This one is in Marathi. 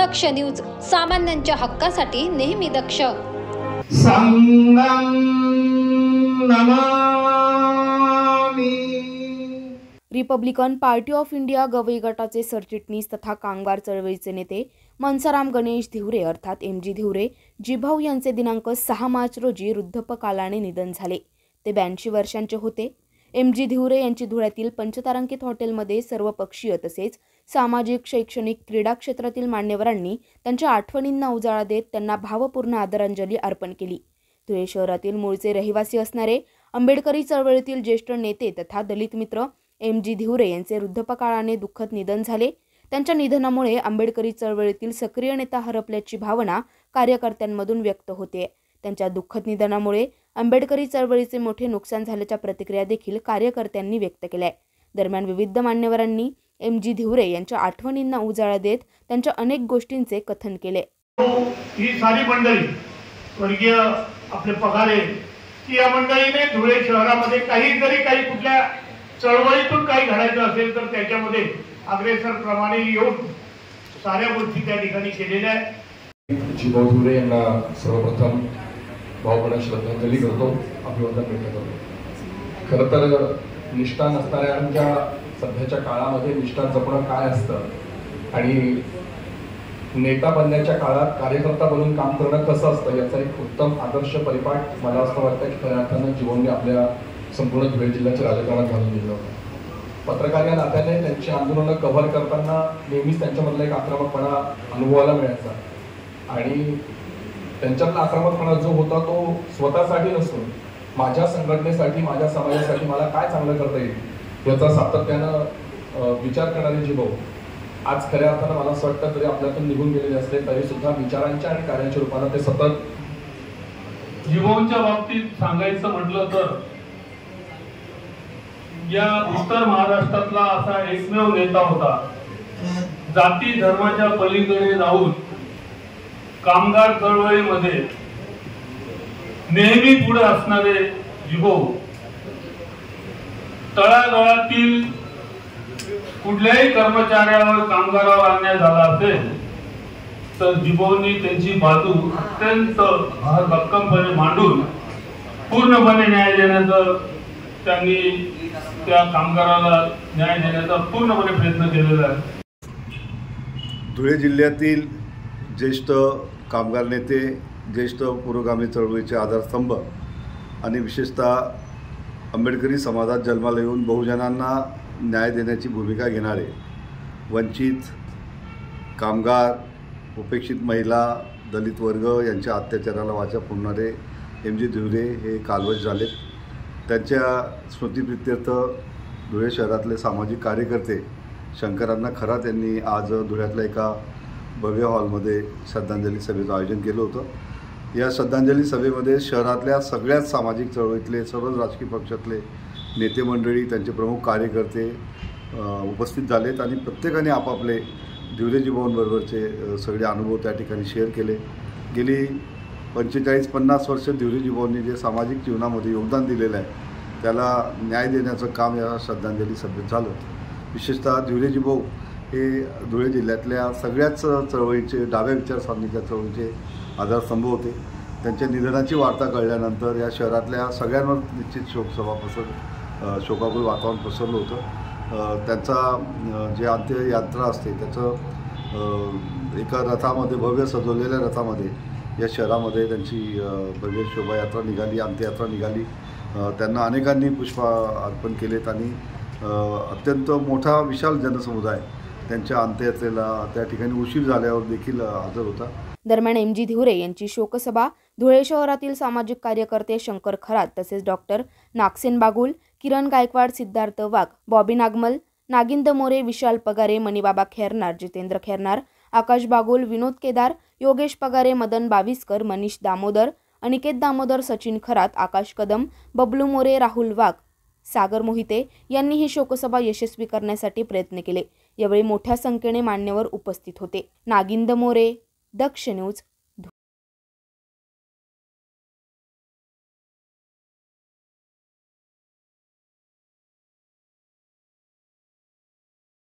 दक्ष न्यूज, सामान्यांच्या हक्कासाठी नेहमी दक्ष. संगम नमामि. Republican party of India Gavai गटाचे सरचिटणीस तथा कामगार चळवळीचे नेते मनसाराम गणेश धिवरे अर्थात MG धिवरे जिभाऊ यांचे दिनांक 6 मार्च रोजी वृद्धापकाळाने निधन झाले. ते 82 वर्षांचे होते. MG धिवरे यांची धुळ्यातील पंचतारांकित हॉटेलमध्ये सर्वपक्षीय तसेच सामाजिक, शैक्षणिक, क्रीडा क्षेत्रातील मान्यवरांनी त्यांच्या आठवणींना उजाळा देत त्यांना भावपूर्ण आदरांजली अर्पण केली. धुळे शहरातील मूळचे रहिवासी असणारे आंबेडकरी चळवळीतील ज्येष्ठ नेते तथा दलित मित्र MG धिवरे यांचे वृद्धापकाळाने दुःखद निधन झाले. त्यांच्या निधनामुळे आंबेडकरी चळवळीतील सक्रिय नेता हरपल्याची भावना कार्यकर्त्यांमधून व्यक्त होते. त्यांच्या दुःखद निधनामुळे आंबेडकरी चळवळीचे मोठे नुकसान झाल्याच्या प्रतिक्रिया देखील कार्यकर्त्यांनी व्यक्त केल्या. दरम्यान विविध मान्यवरांनी MG धिवरे यांच्या आठवणींना उजाळा देत त्यांच्या अनेक गोष्टींचे कथन केले. ही सारी मंडळी स्वर्गीय आपले पगारे की या मंडळीने धुळे शहरामध्ये काही कुठल्या चळवळीतून काही घडायचं असेल तर त्याच्यामध्ये अग्रेसर प्रमाणे येऊन साऱ्या गोष्टी त्या ठिकाणी केलेल्या आहेत. जिभाऊ धिवरे यांना सर्वप्रथम भावपूर्ण श्रद्धांजली करतो, अभिवादन व्यक्त करतो. खरं तर निष्ठा नसणाऱ्यांच्या सध्याच्या काळामध्ये निष्ठा जपणं काय असतं आणि नेता बनण्याच्या काळात कार्यकर्ता बनून काम करणं कसं असतं याचा एक उत्तम आदर्श परिपाठ मला असं वाटतं की खऱ्या अर्थानं जीवनने आपल्या संपूर्ण धुळे जिल्ह्याच्या राजकारणात घालून दिलं होतं. पत्रकार या नात्याने त्यांची आंदोलनं कव्हर करताना नेहमीच त्यांच्यामधला एक आक्रमकपणा अनुभवायला मिळायचा आणि त्यांच्यातला आक्रमकपणा जो होता तो स्वतःसाठी नसून माझ्या संघटनेसाठी, माझ्या समाजासाठी मला काय चांगलं करता येईल याचा सातत्यानं विचार करणारे जिभाऊ आज खऱ्या अर्थानं मला असं वाटतं तरी आपल्यातून निघून गेलेले असले तरी सुद्धा विचारांच्या आणि कार्याच्या रूपानं ते सतत. जिभाऊंच्या बाबतीत सांगायचं म्हटलं तर या उत्तर महाराष्ट्रातला असा एकमेव नेता होता जाती धर्माच्या पलीकडे जाऊन कामगार चळवळीमध्ये नेहमी पुढे असणारे जिभाऊ. तळागाळातील कुठल्याही कर्मचाऱ्यावर, कामगारावर अन्याय झाला असेल तर जिभाऊंनी त्यांची बाजू अत्यंत भक्कमपणे मांडून पूर्णपणे न्याय देण्याचं, त्यांनी त्या कामगाराला न्याय देण्याचा पूर्णपणे प्रयत्न केलेला आहे. धुळे जिल्ह्यातील ज्येष्ठ कामगार नेते, ज्येष्ठ पुरोगामी चळवळीचे आधारस्तंभ आणि विशेषतः आंबेडकरी समाजात जन्माला येऊन बहुजनांना न्याय देण्याची भूमिका घेणारे, वंचित, कामगार, उपेक्षित महिला, दलित वर्ग यांच्या अत्याचाराला वाचा फोडणारे MG धिवरे हे कालवश झालेत. त्यांच्या स्मृतिप्रित्यर्थ धुळे शहरातले सामाजिक कार्यकर्ते शंकरांना खरात यांनी आज धुळ्यातल्या एका भव्य हॉलमध्ये श्रद्धांजली सभेचं आयोजन केलं होतं. या श्रद्धांजली सभेमध्ये शहरातल्या सगळ्याच सामाजिक चळवळीतले, सर्वच राजकीय पक्षातले नेते मंडळी, त्यांचे प्रमुख कार्यकर्ते उपस्थित झालेत आणि प्रत्येकाने आपापले धिवरे जिभाऊंबरोबरचे सगळे अनुभव त्या ठिकाणी शेअर केले. गेली 45-50 वर्ष धिवरे जिभाऊंनी जे सामाजिक जीवनामध्ये योगदान दिलेलं आहे त्याला न्याय देण्याचं काम या श्रद्धांजली सभेत झालं. विशेषतः धिवरे जिभाऊ हे धुळे जिल्ह्यातल्या सगळ्याच चळवळीचे, डाव्या विचारसरणीच्या चळवळीचे आधारस्तंभ होते. त्यांच्या निधनाची वार्ता कळल्यानंतर या शहरातल्या सगळ्यांवर निश्चित शोकाकुल वातावरण पसरलं होतं. त्यांचा जे अंत्ययात्रा असते त्याचं एका रथामध्ये, भव्य सजवलेल्या रथामध्ये या शहरामध्ये त्यांची भव्य शोभायात्रा निघाली, अंत्ययात्रा निघाली. त्यांना अनेकांनी पुष्प अर्पण केलेत आणि अत्यंत मोठा विशाल जनसमुदाय त्यांच्या अंत्ययात्रेला त्या ठिकाणी उशीर झाल्यावर देखील हजर होता. दरम्यान MG धिवरे यांची शोकसभा धुळे शहरातील सामाजिक कार्यकर्ते शंकर खरात तसेच डॉक्टर नागसेन बागुल, किरण गायकवाड, सिद्धार्थ वाघ, बॉबी नागमल, नागिंद मोरे, विशाल पगारे, मणिबाबा खैरनार, जितेंद्र खैरनार, आकाश बागुल, विनोद केदार, योगेश पगारे, मदन बाविस्कर, मनीष दामोदर, अनिकेत दामोदर, सचिन खरात, आकाश कदम, बबलू मोरे, राहुल वाघ, सागर मोहिते यांनी ही शोकसभा यशस्वी करण्यासाठी प्रयत्न केले. यावेळी मोठ्या संख्येने मान्यवर उपस्थित होते. नागिंद मोरे, दक्ष न्यूज.